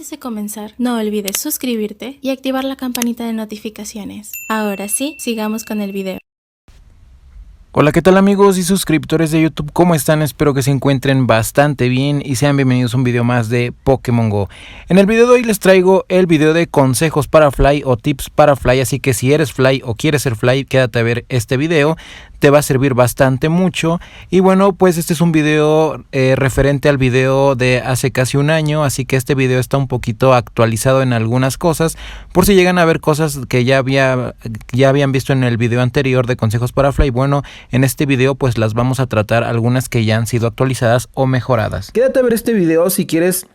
Antes de comenzar, no olvides suscribirte y activar la campanita de notificaciones. Ahora sí, sigamos con el video. Hola, ¿qué tal amigos y suscriptores de YouTube? ¿Cómo están? Espero que se encuentren bastante bien y sean bienvenidos a un video más de Pokémon GO. En el video de hoy les traigo el video de consejos para Fly o tips para Fly, así que si eres Fly o quieres ser Fly, quédate a ver este video. Te va a servir bastante mucho. Y bueno, pues este es un video referente al video de hace casi un año, así que este video está un poquito actualizado en algunas cosas, por si llegan a ver cosas que ya habían visto en el video anterior de consejos para Fly. Bueno, en este video pues las vamos a tratar, algunas que ya han sido actualizadas o mejoradas. Quédate a ver este video si quieres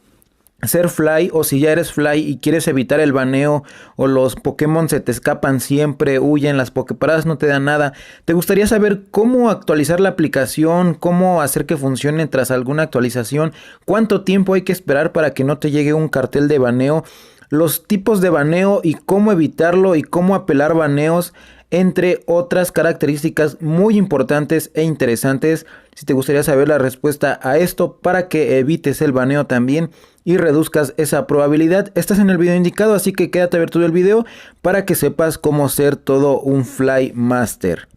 ser Fly o si ya eres Fly y quieres evitar el baneo o los Pokémon se te escapan siempre, huyen, las Poképaradas no te dan nada. ¿Te gustaría saber cómo actualizar la aplicación, cómo hacer que funcione tras alguna actualización? ¿Cuánto tiempo hay que esperar para que no te llegue un cartel de baneo? Los tipos de baneo y cómo evitarlo y cómo apelar baneos, entre otras características muy importantes e interesantes. Si te gustaría saber la respuesta a esto para que evites el baneo también y reduzcas esa probabilidad, estás en el video indicado, así que quédate a ver todo el video para que sepas cómo ser todo un Fly Master.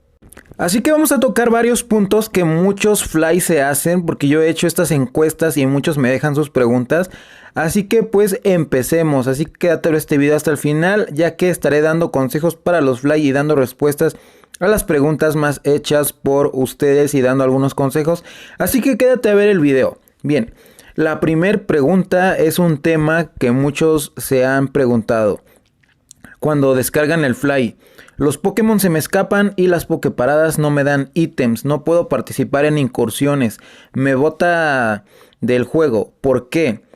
Así que vamos a tocar varios puntos que muchos Fly se hacen, porque yo he hecho estas encuestas y muchos me dejan sus preguntas. Así que pues empecemos, así que quédate a ver este video hasta el final, ya que estaré dando consejos para los Fly y dando respuestas a las preguntas más hechas por ustedes y dando algunos consejos. Así que quédate a ver el video. Bien, la primera pregunta es un tema que muchos se han preguntado. Cuando descargan el Fly, los Pokémon se me escapan y las Poképaradas no me dan ítems, no puedo participar en incursiones, me bota del juego, ¿por qué?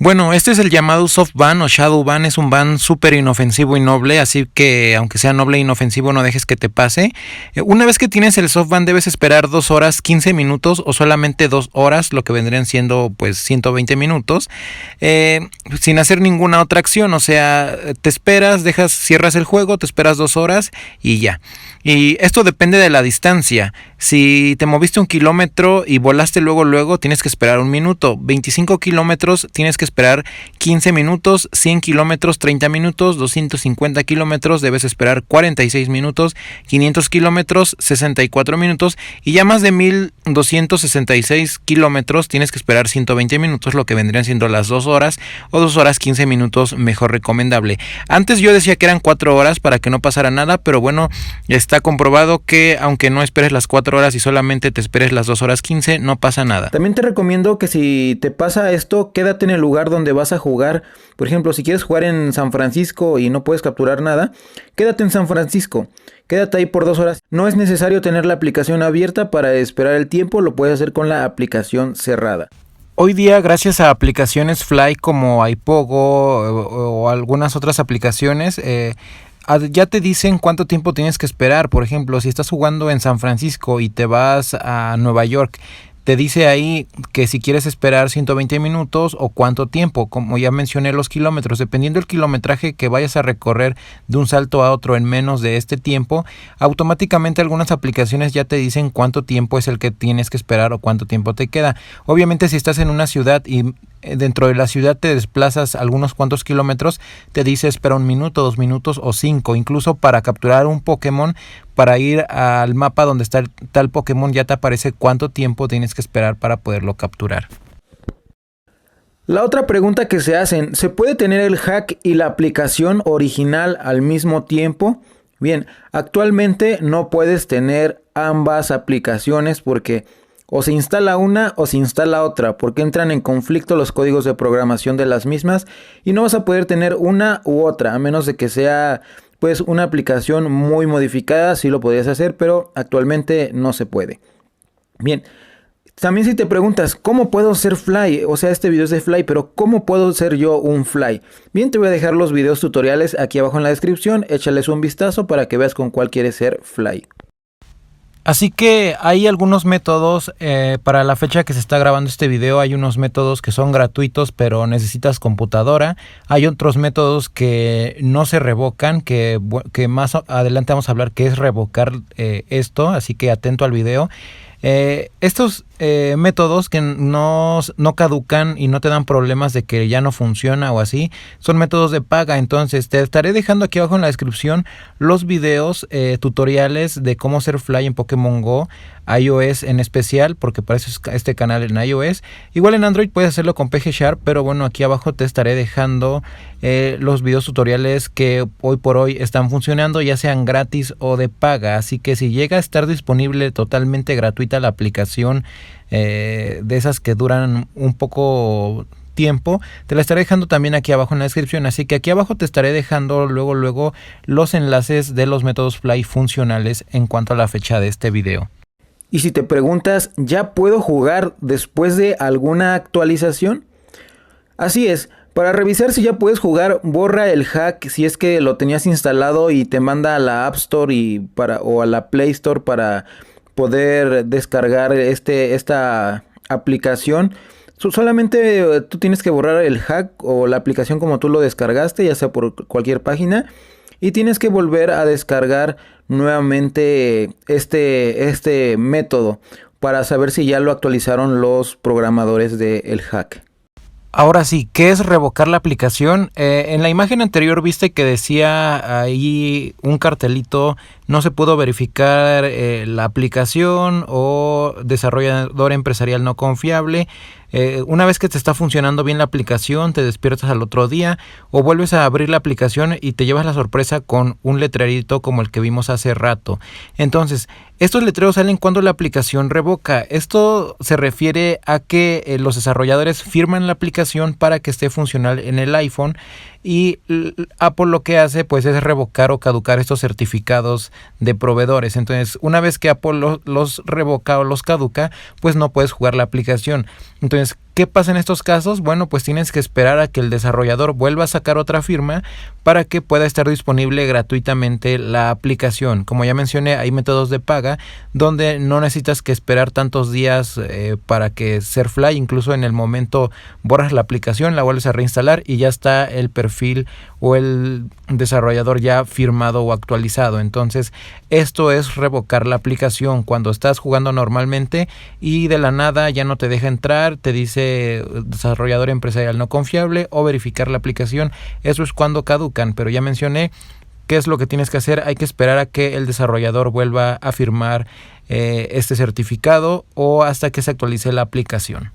Bueno, este es el llamado soft ban o shadow ban, es un ban súper inofensivo y noble, así que aunque sea noble e inofensivo no dejes que te pase. Una vez que tienes el soft ban debes esperar 2 horas 15 minutos o solamente 2 horas, lo que vendrían siendo pues 120 minutos, sin hacer ninguna otra acción, o sea, te esperas, cierras el juego, te esperas 2 horas y ya. Y esto depende de la distancia. Si te moviste 1 kilómetro y volaste luego, tienes que esperar 1 minuto. 25 kilómetros tienes que esperar 15 minutos. 100 kilómetros 30 minutos. 250 kilómetros debes esperar 46 minutos. 500 kilómetros 64 minutos. Y ya más de 1266 kilómetros tienes que esperar 120 minutos, lo que vendrían siendo las 2 horas o 2 horas 15 minutos mejor recomendable. Antes yo decía que eran 4 horas para que no pasara nada, pero bueno, está comprobado que aunque no esperes las 4 horas y solamente te esperes las 2 horas 15, no pasa nada. También te recomiendo que si te pasa esto, quédate en el lugar donde vas a jugar. Por ejemplo, si quieres jugar en San Francisco y no puedes capturar nada, quédate en San Francisco. Quédate ahí por 2 horas. No es necesario tener la aplicación abierta para esperar el tiempo, lo puedes hacer con la aplicación cerrada. Hoy día, gracias a aplicaciones Fly como iPogo o algunas otras aplicaciones, ya te dicen cuánto tiempo tienes que esperar. Por ejemplo, si estás jugando en San Francisco y te vas a Nueva York, te dice ahí que si quieres esperar 120 minutos o cuánto tiempo. Como ya mencioné, los kilómetros, dependiendo del kilometraje que vayas a recorrer de un salto a otro en menos de este tiempo, automáticamente algunas aplicaciones ya te dicen cuánto tiempo es el que tienes que esperar o cuánto tiempo te queda. Obviamente si estás en una ciudad y dentro de la ciudad te desplazas algunos cuantos kilómetros, te dice espera 1 minuto, 2 minutos o 5. Incluso para capturar un Pokémon, para ir al mapa donde está el tal Pokémon, ya te aparece cuánto tiempo tienes que esperar para poderlo capturar. La otra pregunta que se hacen, ¿se puede tener el hack y la aplicación original al mismo tiempo? Bien, actualmente no puedes tener ambas aplicaciones porque o se instala una o se instala otra, porque entran en conflicto los códigos de programación de las mismas y no vas a poder tener una u otra, a menos de que sea pues una aplicación muy modificada. Sí lo podrías hacer, pero actualmente no se puede. Bien, también si te preguntas ¿cómo puedo ser Fly? O sea, este video es de Fly, pero ¿cómo puedo ser yo un Fly? Bien, te voy a dejar los videos tutoriales aquí abajo en la descripción, échales un vistazo para que veas con cuál quieres ser Fly. Así que hay algunos métodos, para la fecha que se está grabando este video hay unos métodos que son gratuitos pero necesitas computadora. Hay otros métodos que no se revocan, que más adelante vamos a hablar que es revocar esto, así que atento al video. Estos métodos que no caducan y no te dan problemas de que ya no funciona o así, son métodos de paga. Entonces te estaré dejando aquí abajo en la descripción los videos tutoriales de cómo hacer Fly en Pokémon Go, iOS en especial, porque para eso es este canal en iOS. Igual en Android puedes hacerlo con PG Sharp, pero bueno, aquí abajo te estaré dejando los videos tutoriales que hoy por hoy están funcionando, ya sean gratis o de paga. Así que si llega a estar disponible totalmente gratuita la aplicación, de esas que duran un poco tiempo, te la estaré dejando también aquí abajo en la descripción. Así que aquí abajo te estaré dejando luego los enlaces de los métodos Fly funcionales en cuanto a la fecha de este video. Y si te preguntas, ¿ya puedo jugar después de alguna actualización? Así es, para revisar si ya puedes jugar, borra el hack si es que lo tenías instalado y te manda a la App Store o a la Play Store para poder descargar esta aplicación. Solamente tú tienes que borrar el hack o la aplicación como tú lo descargaste, ya sea por cualquier página, y tienes que volver a descargar nuevamente este método para saber si ya lo actualizaron los programadores del hack. Ahora sí, ¿qué es revocar la aplicación? En la imagen anterior viste que decía ahí un cartelito, no se pudo verificar la aplicación o desarrollador empresarial no confiable. Una vez que te está funcionando bien la aplicación, te despiertas al otro día o vuelves a abrir la aplicación y te llevas la sorpresa con un letrerito como el que vimos hace rato. Entonces, estos letreros salen cuando la aplicación revoca. Esto se refiere a que los desarrolladores firman la aplicación para que esté funcional en el iPhone, y Apple lo que hace pues es revocar o caducar estos certificados de proveedores. Entonces, una vez que Apple los revoca o los caduca, pues no puedes jugar la aplicación. Entonces, ¿qué pasa en estos casos? Bueno, pues tienes que esperar a que el desarrollador vuelva a sacar otra firma para que pueda estar disponible gratuitamente la aplicación. Como ya mencioné, hay métodos de paga donde no necesitas que esperar tantos días para que ser Fly. Incluso en el momento borras la aplicación, la vuelves a reinstalar y ya está el perfil o el desarrollador ya firmado o actualizado. Entonces, esto es revocar la aplicación cuando estás jugando normalmente y de la nada ya no te deja entrar, te dice desarrollador empresarial no confiable o verificar la aplicación. Eso es cuando caducan, pero ya mencioné qué es lo que tienes que hacer. Hay que esperar a que el desarrollador vuelva a firmar este certificado o hasta que se actualice la aplicación.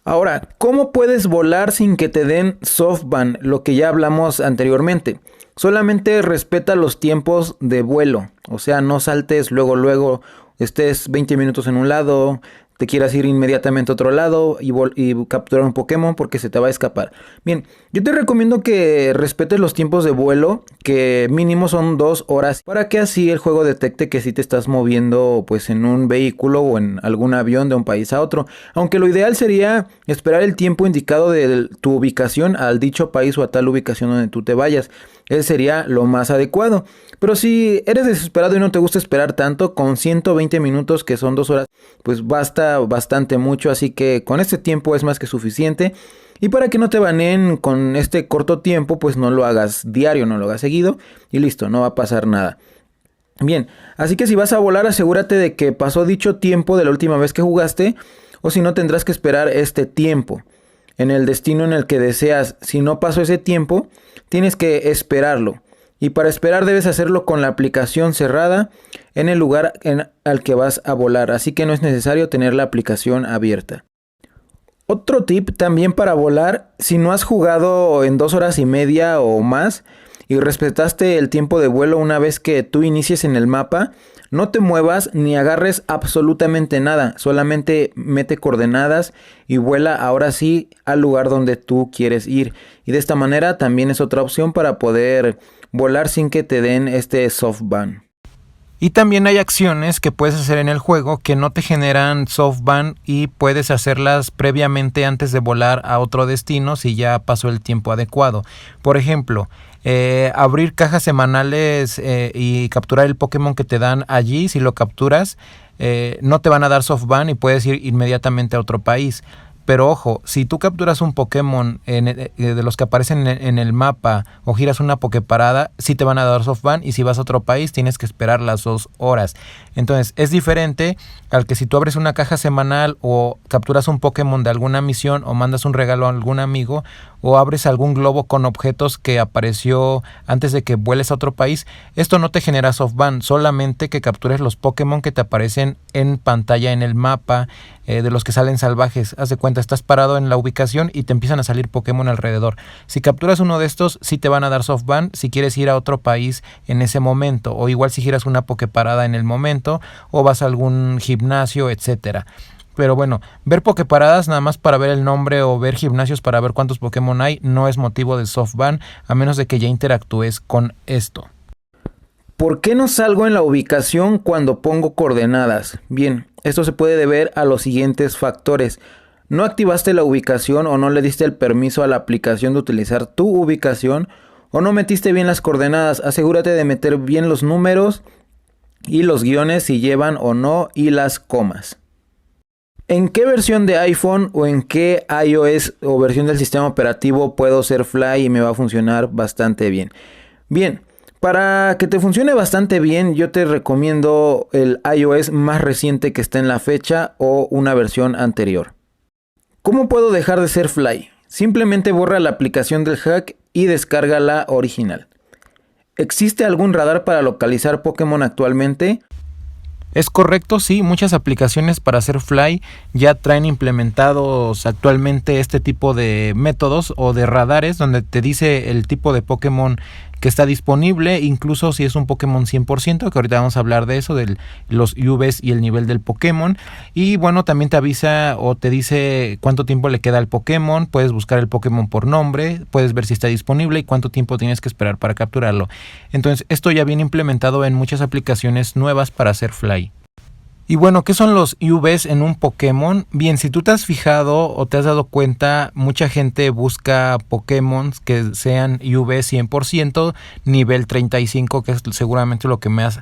Ahora, ¿cómo puedes volar sin que te den SoftBan? Lo que ya hablamos anteriormente. Solamente respeta los tiempos de vuelo. O sea, no saltes luego, estés 20 minutos en un lado, te quieras ir inmediatamente a otro lado y capturar un Pokémon porque se te va a escapar. Bien, yo te recomiendo que respetes los tiempos de vuelo, que mínimo son 2 horas, para que así el juego detecte que si te estás moviendo pues en un vehículo o en algún avión de un país a otro. Aunque lo ideal sería esperar el tiempo indicado de tu ubicación al dicho país o a tal ubicación donde tú te vayas. Ese sería lo más adecuado. Pero si eres desesperado y no te gusta esperar tanto, con 120 minutos, que son 2 horas, pues basta bastante mucho. Así que con este tiempo es más que suficiente. Y para que no te baneen con este corto tiempo, pues no lo hagas diario, no lo hagas seguido. Y listo, no va a pasar nada. Bien, así que si vas a volar, asegúrate de que pasó dicho tiempo de la última vez que jugaste. O si no, tendrás que esperar este tiempo en el destino en el que deseas. Si no pasó ese tiempo, tienes que esperarlo. Y para esperar debes hacerlo con la aplicación cerrada en el lugar al que vas a volar. Así que no es necesario tener la aplicación abierta. Otro tip también para volar: si no has jugado en 2 horas y media o más y respetaste el tiempo de vuelo una vez que tú inicies en el mapa, no te muevas ni agarres absolutamente nada. Solamente mete coordenadas y vuela ahora sí al lugar donde tú quieres ir. Y de esta manera también es otra opción para poder volar sin que te den este SoftBan. Y también hay acciones que puedes hacer en el juego que no te generan SoftBan y puedes hacerlas previamente antes de volar a otro destino si ya pasó el tiempo adecuado. Por ejemplo, abrir cajas semanales y capturar el Pokémon que te dan allí. Si lo capturas, no te van a dar SoftBan y puedes ir inmediatamente a otro país. Pero ojo, si tú capturas un Pokémon de los que aparecen en el mapa o giras una Poképarada, sí te van a dar softban, y si vas a otro país tienes que esperar las 2 horas. Entonces es diferente al que si tú abres una caja semanal o capturas un Pokémon de alguna misión o mandas un regalo a algún amigo o abres algún globo con objetos que apareció antes de que vueles a otro país. Esto no te genera softban, solamente que captures los Pokémon que te aparecen en pantalla en el mapa, de los que salen salvajes. Haz de cuenta, estás parado en la ubicación y te empiezan a salir Pokémon alrededor. Si capturas uno de estos, sí te van a dar softban si quieres ir a otro país en ese momento, o igual si giras una Poképarada en el momento o vas a algún gimnasio, etcétera. Pero bueno, ver Poképaradas nada más para ver el nombre o ver gimnasios para ver cuántos Pokémon hay no es motivo de softban, a menos de que ya interactúes con esto. ¿Por qué no salgo en la ubicación cuando pongo coordenadas? Bien, esto se puede deber a los siguientes factores. No activaste la ubicación o no le diste el permiso a la aplicación de utilizar tu ubicación, o no metiste bien las coordenadas. Asegúrate de meter bien los números y los guiones si llevan o no, y las comas. ¿En qué versión de iPhone o en qué iOS o versión del sistema operativo puedo ser Fly y me va a funcionar bastante bien? Bien, para que te funcione bastante bien, yo te recomiendo el iOS más reciente que está en la fecha o una versión anterior. ¿Cómo puedo dejar de ser Fly? Simplemente borra la aplicación del hack y descarga la original. ¿Existe algún radar para localizar Pokémon actualmente? Es correcto, sí, muchas aplicaciones para hacer Fly ya traen implementados actualmente este tipo de métodos o de radares donde te dice el tipo de Pokémon que está disponible, incluso si es un Pokémon 100%, que ahorita vamos a hablar de eso, de los UVs y el nivel del Pokémon. Y bueno, también te avisa o te dice cuánto tiempo le queda al Pokémon, puedes buscar el Pokémon por nombre, puedes ver si está disponible y cuánto tiempo tienes que esperar para capturarlo. Entonces esto ya viene implementado en muchas aplicaciones nuevas para hacer Fly. Y bueno, ¿qué son los UVs en un Pokémon? Bien, si tú te has fijado o te has dado cuenta, mucha gente busca Pokémon que sean UV 100%, nivel 35, que es seguramente lo que más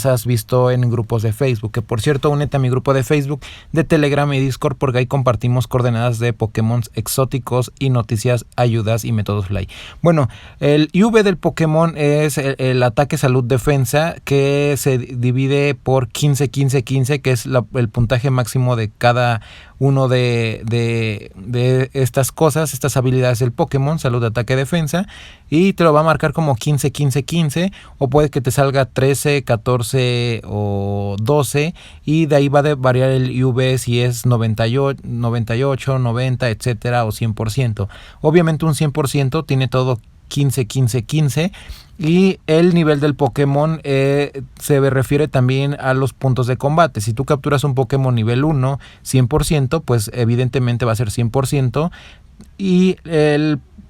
has visto en grupos de Facebook. Que por cierto, únete a mi grupo de Facebook, de Telegram y Discord, porque ahí compartimos coordenadas de Pokémon exóticos y noticias, ayudas y métodos Fly. Bueno, el UV del Pokémon es el ataque, salud, defensa, que se divide por 15-15-15, que es el puntaje máximo de cada uno de estas cosas, estas habilidades del Pokémon, salud, ataque, defensa, y te lo va a marcar como 15-15-15, o puede que te salga 13, 14 o 12, y de ahí va a variar el UV si es 98, 90, etcétera, o 100%. Obviamente un 100% tiene todo 15-15-15. Y el nivel del Pokémon se refiere también a los puntos de combate. Si tú capturas un Pokémon nivel 1, 100%, pues evidentemente va a ser 100%. Y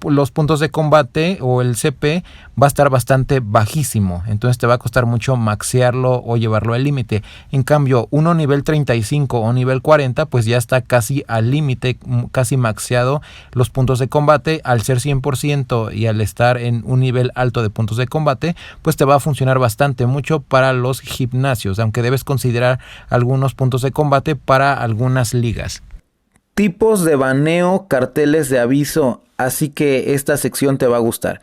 los puntos de combate o el CP va a estar bastante bajísimo, entonces te va a costar mucho maxearlo o llevarlo al límite. En cambio, uno nivel 35 o nivel 40 pues ya está casi al límite, casi maxeado los puntos de combate. Al ser 100% y al estar en un nivel alto de puntos de combate, pues te va a funcionar bastante mucho para los gimnasios, aunque debes considerar algunos puntos de combate para algunas ligas. Tipos de baneo, carteles de aviso, así que esta sección te va a gustar.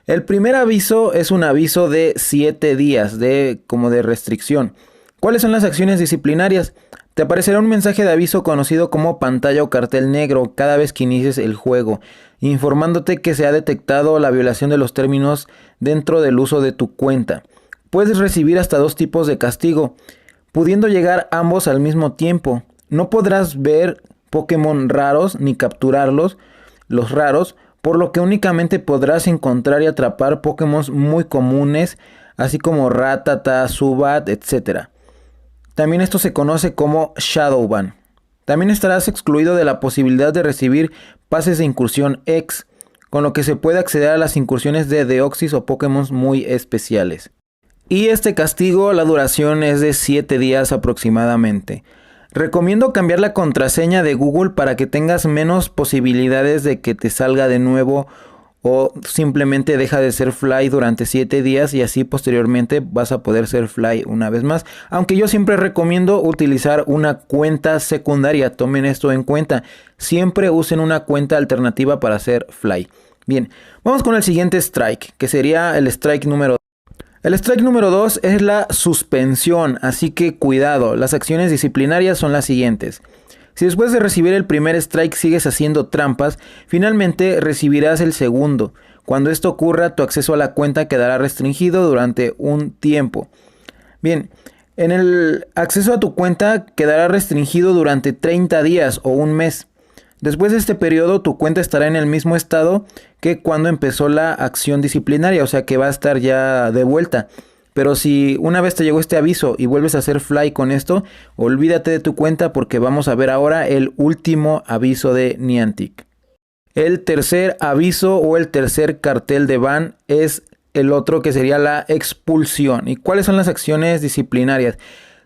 El primer aviso es un aviso de 7 días, como de restricción. ¿Cuáles son las acciones disciplinarias? Te aparecerá un mensaje de aviso conocido como pantalla o cartel negro cada vez que inicies el juego, informándote que se ha detectado la violación de los términos dentro del uso de tu cuenta. Puedes recibir hasta 2 tipos de castigo, pudiendo llegar ambos al mismo tiempo. No podrás ver Pokémon raros ni capturarlos, los raros, por lo que únicamente podrás encontrar y atrapar Pokémon muy comunes, así como Rattata, Zubat, etc. También esto se conoce como Shadowban. También estarás excluido de la posibilidad de recibir pases de incursión X, con lo que se puede acceder a las incursiones de Deoxys o Pokémon muy especiales. Y este castigo, la duración es de 7 días aproximadamente. Recomiendo cambiar la contraseña de Google para que tengas menos posibilidades de que te salga de nuevo o simplemente deja de ser fly durante 7 días y así posteriormente vas a poder ser fly una vez más. Aunque yo siempre recomiendo utilizar una cuenta secundaria, tomen esto en cuenta, siempre usen una cuenta alternativa para ser fly. Bien, vamos con el siguiente strike, que sería el strike número 2. El strike número 2 es la suspensión, así que cuidado, las acciones disciplinarias son las siguientes. Si después de recibir el primer strike sigues haciendo trampas, finalmente recibirás el segundo. Cuando esto ocurra, tu acceso a la cuenta quedará restringido durante un tiempo. Bien, en el acceso a tu cuenta quedará restringido durante 30 días o un mes. Después de este periodo, tu cuenta estará en el mismo estado que cuando empezó la acción disciplinaria, o sea que va a estar ya de vuelta. Pero si una vez te llegó este aviso y vuelves a hacer fly con esto, olvídate de tu cuenta porque vamos a ver ahora el último aviso de Niantic. El tercer aviso o el tercer cartel de ban es el otro, que sería la expulsión. ¿Y cuáles son las acciones disciplinarias?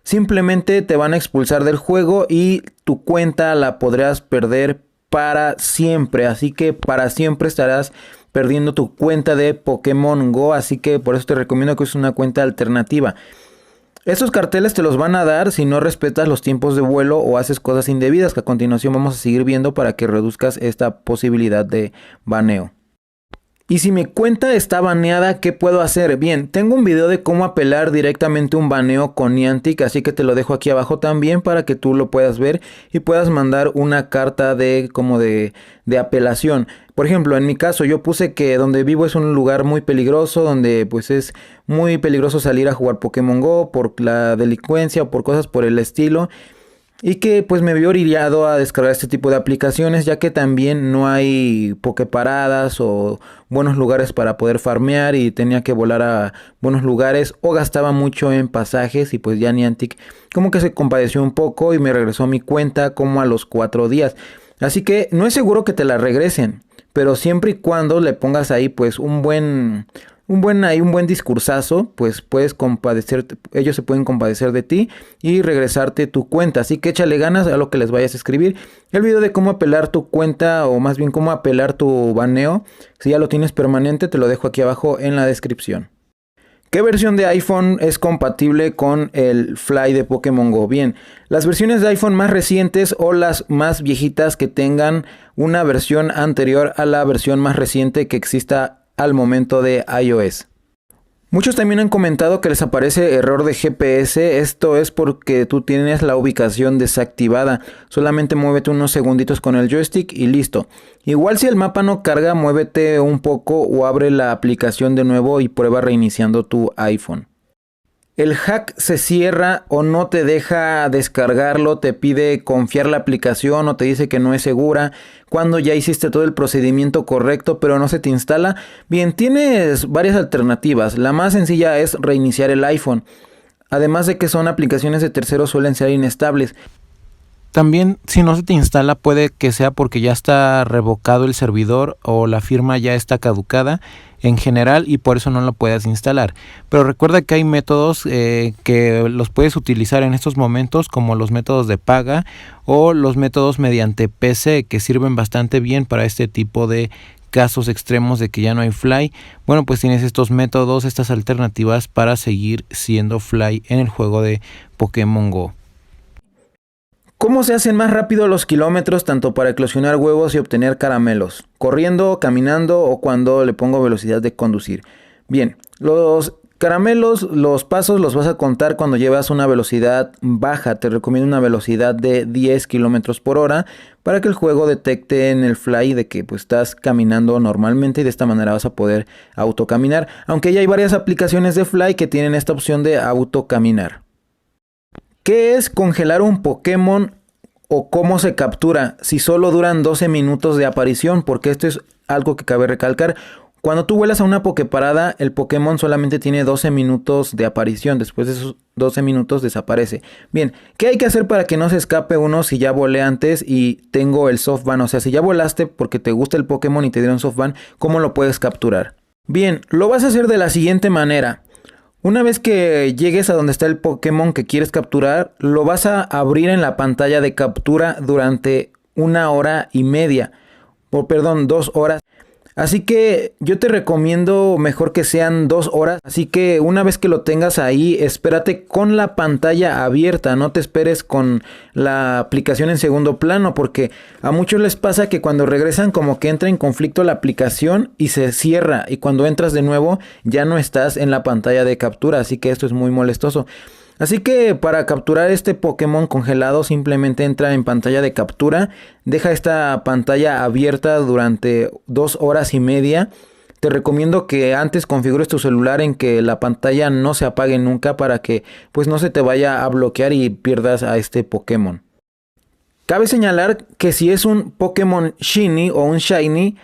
Simplemente te van a expulsar del juego y tu cuenta la podrás perder para siempre. Así que para siempre estarás perdiendo tu cuenta de Pokémon Go, así que por eso te recomiendo que uses una cuenta alternativa. Estos carteles te los van a dar si no respetas los tiempos de vuelo o haces cosas indebidas, que a continuación vamos a seguir viendo para que reduzcas esta posibilidad de baneo. Y si mi cuenta está baneada, ¿qué puedo hacer? Bien, tengo un video de cómo apelar directamente un baneo con Niantic, así que te lo dejo aquí abajo también para que tú lo puedas ver y puedas mandar una carta de apelación. Por ejemplo, en mi caso yo puse que donde vivo es un lugar muy peligroso, donde pues es muy peligroso salir a jugar Pokémon Go por la delincuencia o por cosas por el estilo. Y que pues me vio orillado a descargar este tipo de aplicaciones, ya que también no hay poképaradas o buenos lugares para poder farmear y tenía que volar a buenos lugares o gastaba mucho en pasajes y pues ya Niantic como que se compadeció un poco y me regresó mi cuenta como a los 4 días. Así que no es seguro que te la regresen, pero siempre y cuando le pongas ahí pues un buen discursazo, pues puedes compadecerte, ellos se pueden compadecer de ti y regresarte tu cuenta. Así que échale ganas a lo que les vayas a escribir. El video de cómo apelar tu cuenta, o más bien cómo apelar tu baneo, si ya lo tienes permanente, te lo dejo aquí abajo en la descripción. ¿Qué versión de iPhone es compatible con el Fly de Pokémon Go? Bien, las versiones de iPhone más recientes o las más viejitas que tengan una versión anterior a la versión más reciente que exista al momento de iOS. Muchos también han comentado que les aparece error de GPS. Esto es porque tú tienes la ubicación desactivada. Solamente muévete unos segunditos con el joystick y listo. Igual si el mapa no carga, muévete un poco o abre la aplicación de nuevo y prueba reiniciando tu iPhone. El hack se cierra o no te deja descargarlo, te pide confiar la aplicación o te dice que no es segura cuando ya hiciste todo el procedimiento correcto pero no se te instala. Bien, tienes varias alternativas. La más sencilla es reiniciar el iPhone. Además de que son aplicaciones de terceros, suelen ser inestables. También, si no se te instala, puede que sea porque ya está revocado el servidor o la firma ya está caducada en general y por eso no lo puedes instalar. Pero recuerda que hay métodos que los puedes utilizar en estos momentos, como los métodos de paga o los métodos mediante PC, que sirven bastante bien para este tipo de casos extremos de que ya no hay Fly. Bueno, pues tienes estos métodos, estas alternativas para seguir siendo Fly en el juego de Pokémon Go. ¿Cómo se hacen más rápido los kilómetros tanto para eclosionar huevos y obtener caramelos? ¿Corriendo, caminando o cuando le pongo velocidad de conducir? Bien, los caramelos, los pasos los vas a contar cuando llevas una velocidad baja. Te recomiendo una velocidad de 10 kilómetros por hora para que el juego detecte en el Fly de que pues, estás caminando normalmente y de esta manera vas a poder autocaminar. Aunque ya hay varias aplicaciones de Fly que tienen esta opción de autocaminar. ¿Qué es congelar un Pokémon o cómo se captura si solo duran 12 minutos de aparición? Porque esto es algo que cabe recalcar. Cuando tú vuelas a una Poképarada, el Pokémon solamente tiene 12 minutos de aparición. Después de esos 12 minutos desaparece. Bien, ¿qué hay que hacer para que no se escape uno si ya volé antes y tengo el softban? O sea, si ya volaste porque te gusta el Pokémon y te dieron softban, ¿cómo lo puedes capturar? Bien, lo vas a hacer de la siguiente manera. Una vez que llegues a donde está el Pokémon que quieres capturar, lo vas a abrir en la pantalla de captura durante 1 hora y media. O perdón, 2 horas. Así que yo te recomiendo mejor que sean 2 horas. Así que una vez que lo tengas ahí, espérate con la pantalla abierta. No te esperes con la aplicación en segundo plano, porque a muchos les pasa que cuando regresan como que entra en conflicto la aplicación y se cierra. Y cuando entras de nuevo ya no estás en la pantalla de captura. Así que esto es muy molestoso. Así que para capturar este Pokémon congelado simplemente entra en pantalla de captura, deja esta pantalla abierta durante 2 horas y media. Te recomiendo que antes configures tu celular en que la pantalla no se apague nunca para que pues no se te vaya a bloquear y pierdas a este Pokémon. Cabe señalar que si es un Pokémon Shiny o un Shiny,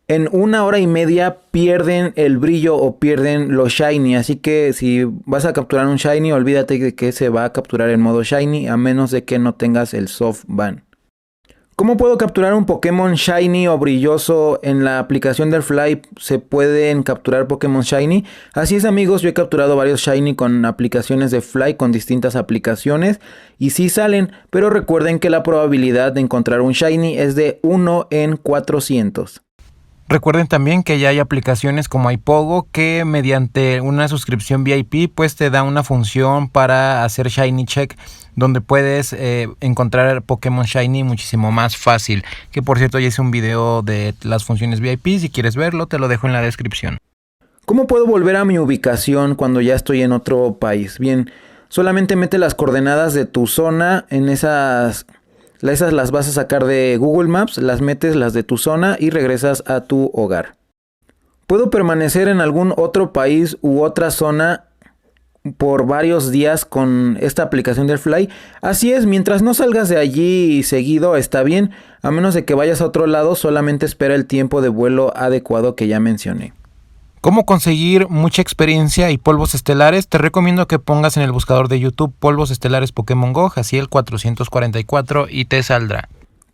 en 1 hora y media pierden el brillo o pierden los Shiny. Así que si vas a capturar un Shiny, olvídate de que se va a capturar en modo Shiny, a menos de que no tengas el Soft Ban. ¿Cómo puedo capturar un Pokémon Shiny o brilloso? En la aplicación del Fly se pueden capturar Pokémon Shiny. Así es, amigos, yo he capturado varios Shiny con aplicaciones de Fly, con distintas aplicaciones, y sí salen, pero recuerden que la probabilidad de encontrar un Shiny es de 1 en 400. Recuerden también que ya hay aplicaciones como iPogo que mediante una suscripción VIP pues te da una función para hacer Shiny Check, donde puedes encontrar Pokémon Shiny muchísimo más fácil. Que por cierto ya hice un video de las funciones VIP, si quieres verlo te lo dejo en la descripción. ¿Cómo puedo volver a mi ubicación cuando ya estoy en otro país? Bien, solamente mete las coordenadas de tu zona en esas las vas a sacar de Google Maps, las metes las de tu zona y regresas a tu hogar. ¿Puedo permanecer en algún otro país u otra zona por varios días con esta aplicación del Fly? Así es, mientras no salgas de allí seguido está bien, a menos de que vayas a otro lado, solamente espera el tiempo de vuelo adecuado que ya mencioné. ¿Cómo conseguir mucha experiencia y polvos estelares? Te recomiendo que pongas en el buscador de YouTube polvos estelares Pokémon Go, Jaciel 444 y te saldrá.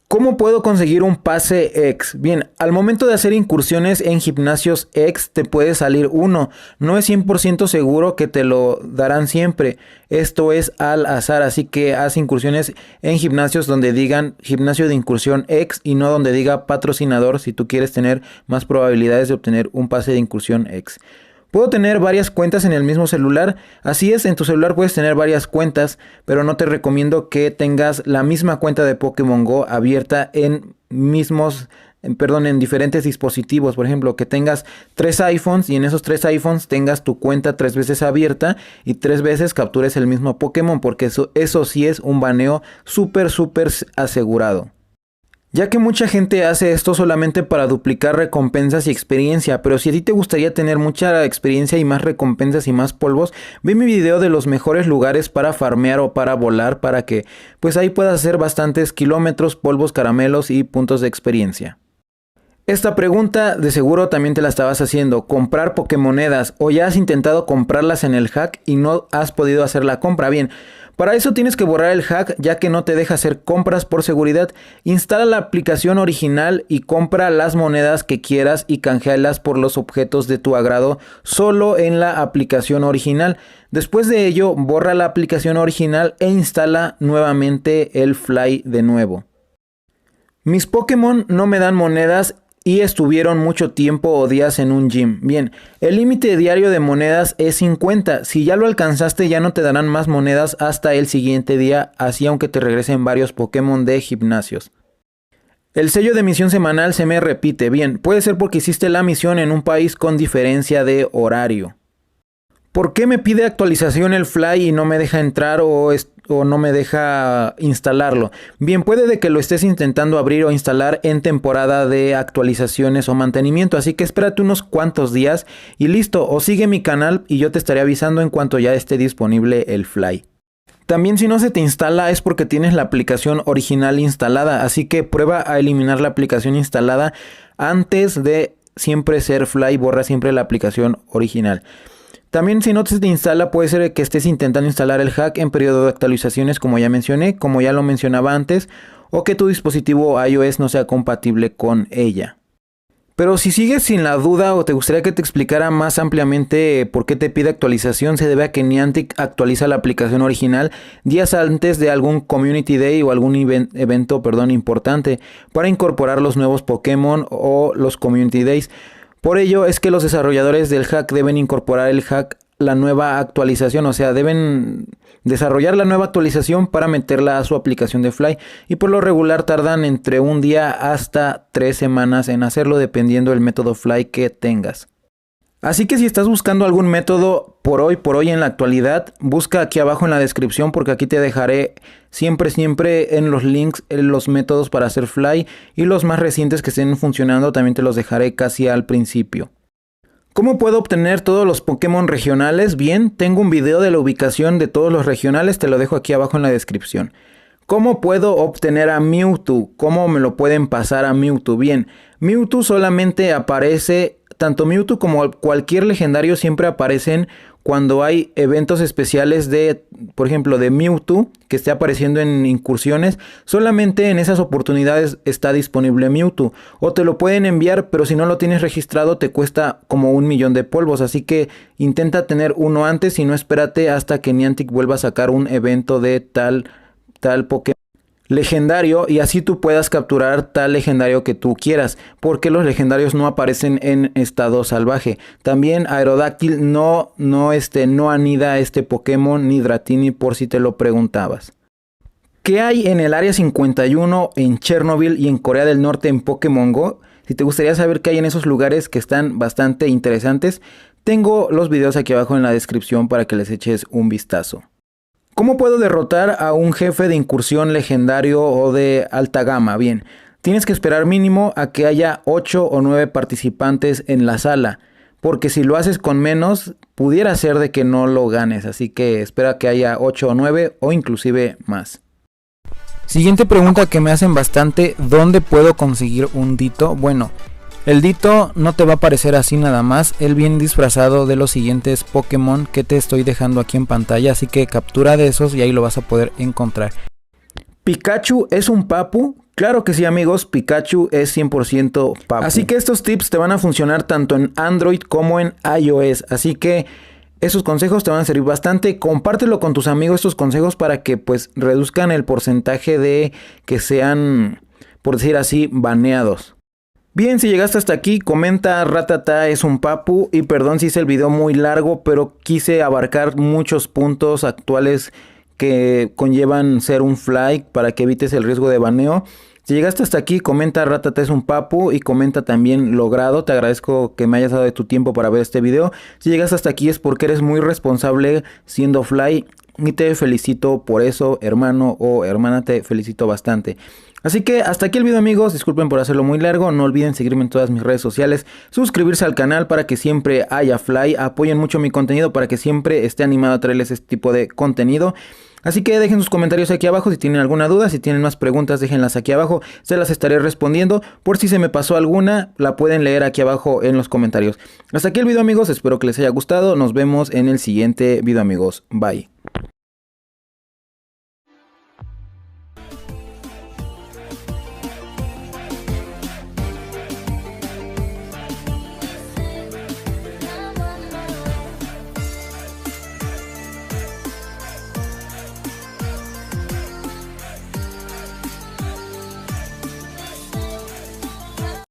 ¿Cómo puedo conseguir un pase X? Bien, al momento de hacer incursiones en gimnasios X te puede salir uno. No es 100% seguro que te lo darán siempre. Esto es al azar, así que haz incursiones en gimnasios donde digan gimnasio de incursión X y no donde diga patrocinador si tú quieres tener más probabilidades de obtener un pase de incursión X. ¿Puedo tener varias cuentas en el mismo celular? Así es, en tu celular puedes tener varias cuentas, pero no te recomiendo que tengas la misma cuenta de Pokémon Go abierta en diferentes dispositivos. Por ejemplo, que tengas 3 iPhones y en esos 3 iPhones tengas tu cuenta 3 veces abierta y 3 veces captures el mismo Pokémon, porque eso sí es un baneo súper asegurado. Ya que mucha gente hace esto solamente para duplicar recompensas y experiencia, pero si a ti te gustaría tener mucha experiencia y más recompensas y más polvos, ve mi video de los mejores lugares para farmear o para volar, para que pues ahí puedas hacer bastantes kilómetros, polvos, caramelos y puntos de experiencia. Esta pregunta de seguro también te la estabas haciendo: comprar Pokémonedas, o ya has intentado comprarlas en el hack y no has podido hacer la compra. Bien, para eso tienes que borrar el hack, ya que no te deja hacer compras por seguridad. Instala la aplicación original y compra las monedas que quieras y canjealas por los objetos de tu agrado solo en la aplicación original. Después de ello, borra la aplicación original e instala nuevamente el Fly de nuevo. Mis Pokémon no me dan monedas y estuvieron mucho tiempo o días en un gym. Bien, el límite diario de monedas es 50. Si ya lo alcanzaste, ya no te darán más monedas hasta el siguiente día, así aunque te regresen varios Pokémon de gimnasios. El sello de misión semanal se me repite. Bien, puede ser porque hiciste la misión en un país con diferencia de horario. ¿Por qué me pide actualización el Fly y no me deja entrar o no me deja instalarlo? Bien, puede de que lo estés intentando abrir o instalar en temporada de actualizaciones o mantenimiento, así que espérate unos cuantos días y listo, o sigue mi canal y yo te estaré avisando en cuanto ya esté disponible el Fly. También si no se te instala es porque tienes la aplicación original instalada, así que prueba a eliminar la aplicación instalada antes de siempre ser Fly, borra siempre la aplicación original. También si no se te instala puede ser que estés intentando instalar el hack en periodo de actualizaciones, como ya mencioné, como ya lo mencionaba antes, o que tu dispositivo iOS no sea compatible con ella. Pero si sigues sin la duda o te gustaría que te explicara más ampliamente por qué te pide actualización, se debe a que Niantic actualiza la aplicación original días antes de algún Community Day o algún evento importante para incorporar los nuevos Pokémon o los Community Days. Por ello es que los desarrolladores del hack deben incorporar el hack, la nueva actualización, o sea, deben desarrollar la nueva actualización para meterla a su aplicación de Fly, y por lo regular tardan entre un día hasta 3 semanas en hacerlo dependiendo del método Fly que tengas. Así que si estás buscando algún método por hoy en la actualidad, busca aquí abajo en la descripción, porque aquí te dejaré siempre en los links los métodos para hacer Fly, y los más recientes que estén funcionando también te los dejaré casi al principio. ¿Cómo puedo obtener todos los Pokémon regionales? Bien, tengo un video de la ubicación de todos los regionales, te lo dejo aquí abajo en la descripción. ¿Cómo puedo obtener a Mewtwo? ¿Cómo me lo pueden pasar a Mewtwo? Bien, Mewtwo solamente aparece, tanto Mewtwo como cualquier legendario siempre aparecen cuando hay eventos especiales de, por ejemplo, de Mewtwo que esté apareciendo en incursiones. Solamente en esas oportunidades está disponible Mewtwo. O te lo pueden enviar, pero si no lo tienes registrado te cuesta como 1.000.000 de polvos. Así que intenta tener uno antes y no espérate hasta que Niantic vuelva a sacar un evento de tal Pokémon legendario, y así tú puedas capturar tal legendario que tú quieras, porque los legendarios no aparecen en estado salvaje. También Aerodactyl no anida este Pokémon, ni Dratini, por si te lo preguntabas. ¿Qué hay en el área 51 en Chernobyl y en Corea del Norte en Pokémon Go? Si te gustaría saber qué hay en esos lugares que están bastante interesantes, tengo los videos aquí abajo en la descripción para que les eches un vistazo. ¿Cómo puedo derrotar a un jefe de incursión legendario o de alta gama? Bien, tienes que esperar mínimo a que haya 8 o 9 participantes en la sala, porque si lo haces con menos, pudiera ser de que no lo ganes, así que espera que haya 8 o 9 o inclusive más. Siguiente pregunta que me hacen bastante: ¿dónde puedo conseguir un Ditto? Bueno, el Ditto no te va a aparecer así nada más, él viene disfrazado de los siguientes Pokémon que te estoy dejando aquí en pantalla, así que captura de esos y ahí lo vas a poder encontrar. ¿Pikachu es un papu? Claro que sí, amigos, Pikachu es 100% papu. Así que estos tips te van a funcionar tanto en Android como en iOS, así que esos consejos te van a servir bastante. Compártelo con tus amigos estos consejos para que pues reduzcan el porcentaje de que sean, por decir así, baneados. Bien, si llegaste hasta aquí, comenta Rattata es un papu, y perdón si hice el video muy largo, pero quise abarcar muchos puntos actuales que conllevan ser un Fly para que evites el riesgo de baneo. Si llegaste hasta aquí, comenta Rattata es un papu y comenta también logrado. Te agradezco que me hayas dado de tu tiempo para ver este video. Si llegaste hasta aquí es porque eres muy responsable siendo Fly, y te felicito por eso, hermano o hermana, te felicito bastante. Así que hasta aquí el video, amigos, disculpen por hacerlo muy largo, no olviden seguirme en todas mis redes sociales, suscribirse al canal para que siempre haya Fly, apoyen mucho mi contenido para que siempre esté animado a traerles este tipo de contenido. Así que dejen sus comentarios aquí abajo si tienen alguna duda, si tienen más preguntas déjenlas aquí abajo, se las estaré respondiendo. Por si se me pasó alguna, la pueden leer aquí abajo en los comentarios. Hasta aquí el video, amigos, espero que les haya gustado, nos vemos en el siguiente video, amigos, bye.